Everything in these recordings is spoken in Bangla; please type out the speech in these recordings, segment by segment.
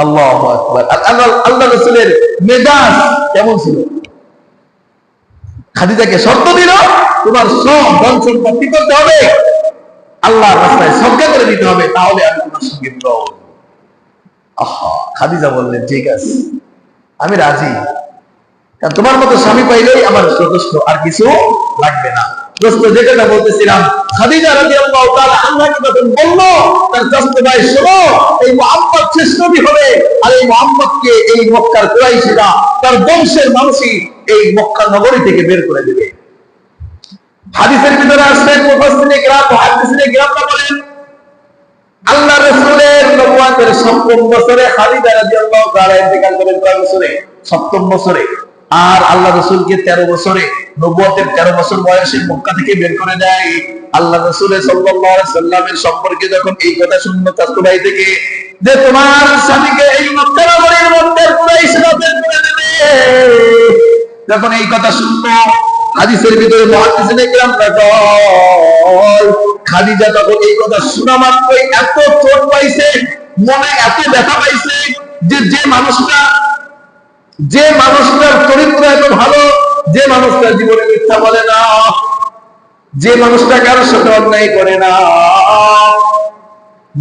আল্লাহু আকবার। আল্লাহ রাসূলের মেজাজ কেমন ছিল? খাদিজাকে শর্ত দিল, তোমার সব ধন সম্পত্তি করতে হবে, আল্লাহর রাস্তায় সদকা করে দিতে হবে, তাহলে আমি তোমার সঙ্গে বিবাহ করব। আহা, খাদিজা বললেন ঠিক আছে, আমি রাজি, কারণ তোমার মতো স্বামী পাইলেই আমার যথেষ্ট, আর কিছু লাগবে না। দোস্ত, যেটা বলতেছিলাম, খাদিজা রাদিয়াল্লাহু তাআলা আনহাকে যখন বলল তার চাচাতো ভাই, শোনো, এই মুহাম্মদ শেষ নবী হবে, আর এই মুহাম্মদকে এই মক্কার কুরাইশরা তার বংশের মানুষই এই মক্কা নগরী থেকে বের করে দেবে। হাদিসের ভিতরে আসছে, মুফাসসিরে কিরাম, মুহাদ্দিসিনে কিরামরা বলেন, আল্লাহ রাসূলের নবুয়তের ৭ম বছরে খাদিজা রাদিয়াল্লাহু তাআলা ইন্তেকাল করেন। কয় বছরে? ৭ম বছরে। আর আল্লাহ রাসূলকে 13 বছরে, নবুয়তের 13 বছর বয়সে মক্কা থেকে বের করে দেয়। আল্লাহ রাসূল সাল্লাল্লাহু আলাইহি সাল্লামের সম্পর্কে যখন এই কথা শুনলো চাচাতো ভাই থেকে, যে তোমার স্বামীকে এই মক্কা নগরীর মধ্যে কুরাইশরা বের করে দেবে, যখন এই কথা শুনলো, হাদিসের ভিতরে মুহাদ্দিসিনে কিরামরা কয়, খাদিজা তখন এই কথা শোনা মাত্রই এত চোট পাইছে, মনে এত ব্যথা পাইছে, যে মানুষটার চরিত্র এত ভালো, যে মানুষটা জীবনে মিথ্যা বলে না, যে মানুষটা কারোর সাথে অন্যায় করে না,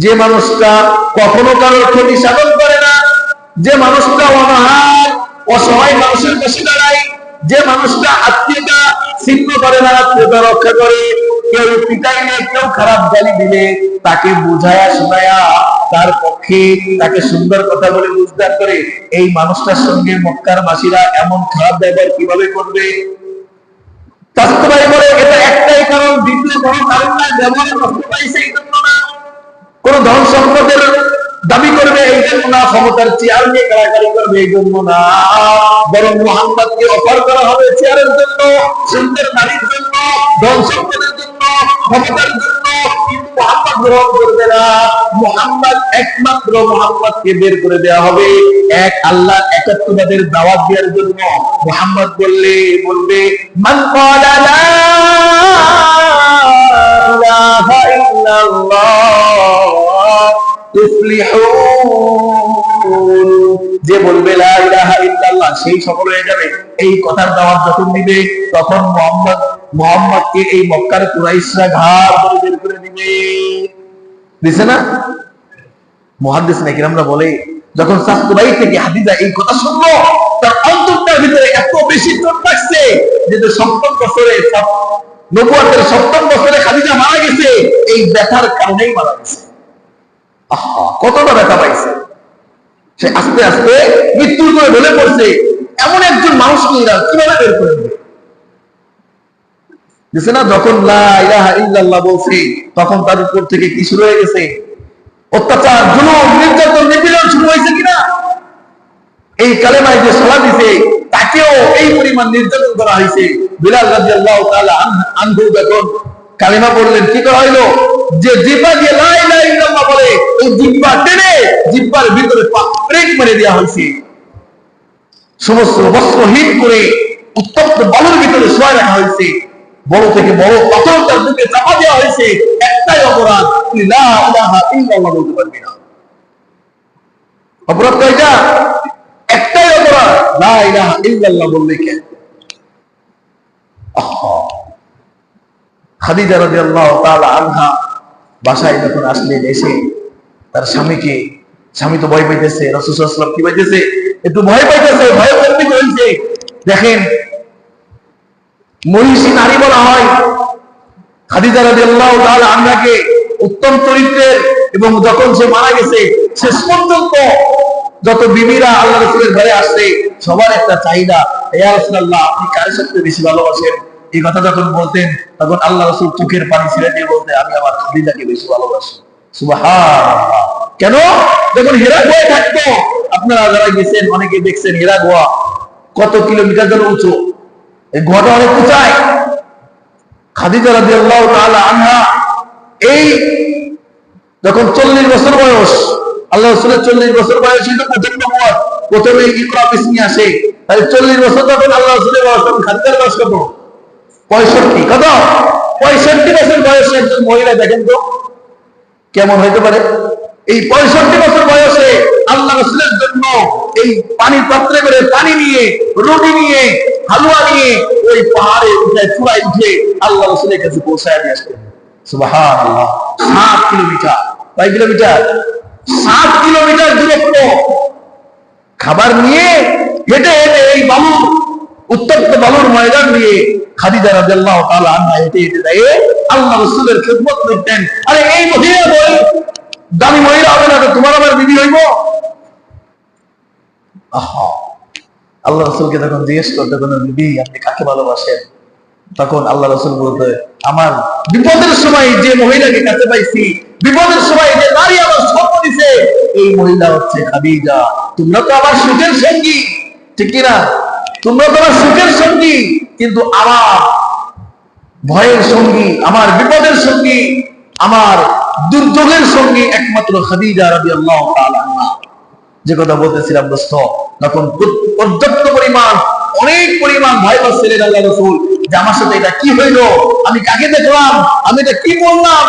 যে মানুষটা কখনো কারোর ক্ষতি সাধন করে না, যে মানুষটা অনাহার অসহায় মানুষের পাশে দাঁড়ায়, যে মানুষটা আত্মীয়তা ছিন্ন করে না, আত্মীয়তা রক্ষা করে, কেউ পিটাইলে, কেউ খারাপ গালি দিলে তাকে বুঝায়া শোনায়া তার পক্ষে তাকে সুন্দর কথা বলে বুঝদার করে, এই মানুষটার সঙ্গে মক্কার বাসীরা এমন খারাপ ব্যবহার কিভাবে করবে? চাচাতো ভাই বলে, এটা একটাই কারণ, দ্বিতীয় কোনো কারণ না, ব্যবহার কষ্ট পাইছে এই জন্য না, কোন ধন সম্পদের দাবি করবে এই জন্য না, ক্ষমতার চেয়ার নিয়ে কারাকারি করবে এই জন্য না, বরং মুহাম্মদকে অফার করা হবে চেয়ারের জন্য, সুন্দর নারীর জন্য, ধন সম্পদের জন্য, ক্ষমতার জন্য, কিন্তু মুহাম্মদ গ্রহণ করবে না। মুহাম্মদ একমাত্র মুহাম্মদকে বের করে দেওয়া হবে এক আল্লাহর একাত্মবাদের দাওয়াত দেওয়ার জন্য। মুহাম্মদ বলবে, মান ক্বালা লা ইলাহা ইল্লাল্লাহ তুফলিহুন, যে বলবে লা ইলাহা ইল্লাল্লাহ সেই সফল হয়ে যাবে। এই কথার দাওয়াত যখন দিবে, তখন মুহাম্মদকে এই মক্কার কুরাইশরা ঘাড় ধরে বের করে দিবে। দিছে না? মুহাদ্দিসিনে কিরামরা বলে, যখন চাচাতো ভাই থেকে খাদিজা এই কথা শুনলো, তার অন্তরটার ভিতরে এত বেশি চোট লাগছে যে ৭ম বছরে, নবুয়তের ৭ম বছরে খাদিজা মারা গেছে, এই ব্যথার কারণেই মারা গেছে। আহা, কতটা ব্যথা পাইছে, সে আস্তে আস্তে মৃত্যুর করে ঢলে পড়ছে। এমন একজন মানুষকে কিভাবে বের করে দেবে? দিছে না? যখন লা ইলাহা ইল্লাল্লাহ বলছে, তখন তার উপর থেকে কি শুরু হয়ে গেছে? অত্যাচার, জুলুম, নির্যাতন, নিপীড়ন শুরু হয়েছে কিনা? এই কালেমায় যে সালা দিছে তাকেও এই পরিমাণ নির্যাতন করা হয়েছে। বিলাল রাদিয়াল্লাহু তাআলা আনহু যখন কালেমা পড়লেন, কি করা হইলো? যে জিহ্বা দিয়ে লা ইলাহা ইল্লাল্লাহ বলে, এই জিহ্বা টেনে জিহ্বার ভিতরে ব্রেক মেরে দেওয়া হয়েছে, সমস্ত বস্ত্রহীন করে উত্তপ্ত বালুর ভিতরে শোয়া রাখা হয়েছে, বড় থেকে বড় পাথর তার বুকে চাপা দেওয়া হয়েছে। একটাই অপরাধ, তুই লা ইলাহা ইল্লাল্লাহ বলতে পারবি না। অপরাধ কয়টা? একটাই অপরাধ, লা ইলাহা ইল্লাল্লাহ বললে কেন? খাদিজা রাদিয়াল্লাহু তাআলা আনহা বাসায় যখন আসলেন, এসে তার স্বামী তো ভয় পাইতেছে, রাসূল সাল্লাল্লাহু আলাইহি ওয়াসাল্লাম কি পাইতেছে? একটু ভয় পাইতেছে, ভয় কর্মিত হয়েছে। দেখেন, মহিষী নারী বলা হয় খাদিজা রাদিয়াল্লাহু তাআলা আনহাকে, উত্তম চরিত্রের, এবং যখন সে মারা গেছে শেষ পর্যন্ত যত বিবিরা আল্লাহ রাসূলের ঘরে আসছে, সবার একটা চাহিদা, ইয়া রাসূলুল্লাহ আপনি কার সাথে বেশি ভালোবাসেন? এই কথা যখন বলতেন, তখন আল্লাহ রাসূল চোখের পানি ছেড়ে দিয়ে বলতেন, আমি আমার খাদিজাকে বেশি ভালোবাসি। সুবহানাল্লাহ। কেন? যখন হেরা গুহায় থাকতো, আপনারা যারা গেছেন অনেকে দেখছেন, হেরা গুহা কত কিলোমিটার ধরে উঁচু, এই গুহাটা অনেক উঁচায়। খাদিজা রাদিয়াল্লাহু তাআলা আনহা এই যখন 40 বছর বয়স, আল্লাহ রাসূলের 40 বছর বয়স ছিল প্রথম নবুয়ত, প্রথমে ইকরা বিসমি আসে, তাই 40 বছর যখন আল্লাহ রাসূলের বয়স, তখন খাদিজার বয়স কত? 65। কত? 65 বছর বয়সে একজন মহিলা, দেখেন তো কেমন হইতে পারে? এই 65 বছর বয়সে আল্লাহ রাসূলের জন্য এই পানির পাত্রে করে পানি নিয়ে, রুটি নিয়ে, হালুয়া নিয়ে ওই পাহাড়ে উঠে চূড়ায় উঠে আল্লাহ রাসূলের কাছে পৌঁছায় দিয়ে আসতেন। সুবহানাল্লাহ। 7 কিলোমিটার। কয় কিলোমিটার? 7 কিলোমিটার দূরত্ব খাবার নিয়ে হেঁটে হেঁটে এই বালুর উত্তপ্ত বালুর ময়দান দিয়ে খাদিজা রাদিয়াল্লাহু তাআলা আনহা হেঁটে হেঁটে যায় আল্লাহ রাসূলের খিদমত করতেন। আরে এই মহিলা বল, দামি মহিলা হবে না তো তোমার আমার বিবি হইব? আহা, আল্লাহ রাসূলকে তখন জিজ্ঞেস করতে কোন বিবি আপনি কাকে ভালোবাসেন? তখন আল্লাহ রাসূল বলতে, আমার বিপদের সময় যে মহিলাকে কাছে পাইছি, বিপদের সময় যে নারী আমার সঙ্গ দিছে, এই মহিলা হচ্ছে খাদিজা। তোমরা তো আমার সুখের সঙ্গী, ঠিক কিনা? তোমরা তো আমার সুখের সঙ্গী, কিন্তু আমার ভয়ের সঙ্গী, আমার বিপদের সঙ্গী, আমার দুর্যোগের সঙ্গী একমাত্র খাদিজা রাদিয়াল্লাহু তাআলা আনহা। যে কথা বলতেছিলাম দোস্ত, তখন পর্যাপ্ত পরিমাণ, অনেক পরিমাণ ভয় পাচ্ছিলেন আল্লাহ রাসূল যে আমার সাথে এটা কি হইল, আমি কাকে দেখলাম, আমি এটা কি বললাম।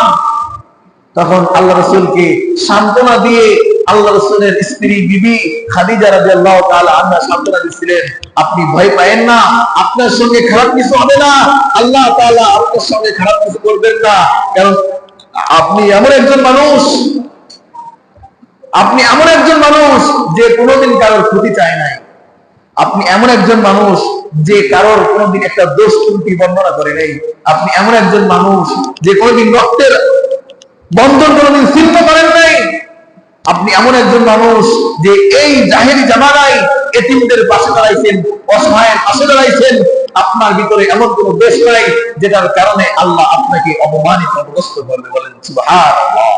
তখন আল্লাহ রাসূলকে সান্ত্বনা দিয়ে আল্লাহ রাসূলের স্ত্রী বিবি খাদিজা রাদিয়াল্লাহু তাআলা আনহা সান্ত্বনা দিচ্ছিলেন, আপনি ভয় পায়েন না, আপনার সঙ্গে খারাপ কিছু হবে না, আল্লাহ তাআলা আপনার সঙ্গে খারাপ কিছু করবেন না। কারণ আপনি এমন একজন মানুষ, আপনি এমন একজন মানুষ যে কোনোদিন কারোর ক্ষতি চায় নাই। আপনি এমন একজন মানুষ যে কারোর কোনোদিন একটা দোষ ত্রুটি বর্ণনা করে নাই। আপনি এমন একজন মানুষ যে কোনোদিন রক্তের বন্ধন কোনোদিন ছিন্ন করেন নাই। আপনি এমন একজন মানুষ যে এই জাহেরি জামানায় এতিমদের পাশে দাঁড়াইছেন, অসহায়ের পাশে দাঁড়াইছেন। আপনার ভিতরে এমন কোন দোষ নাই যেটার কারণে আল্লাহ আপনাকে অপমানিত, অপদস্থ করবে। বলেন সুবহানাল্লাহ।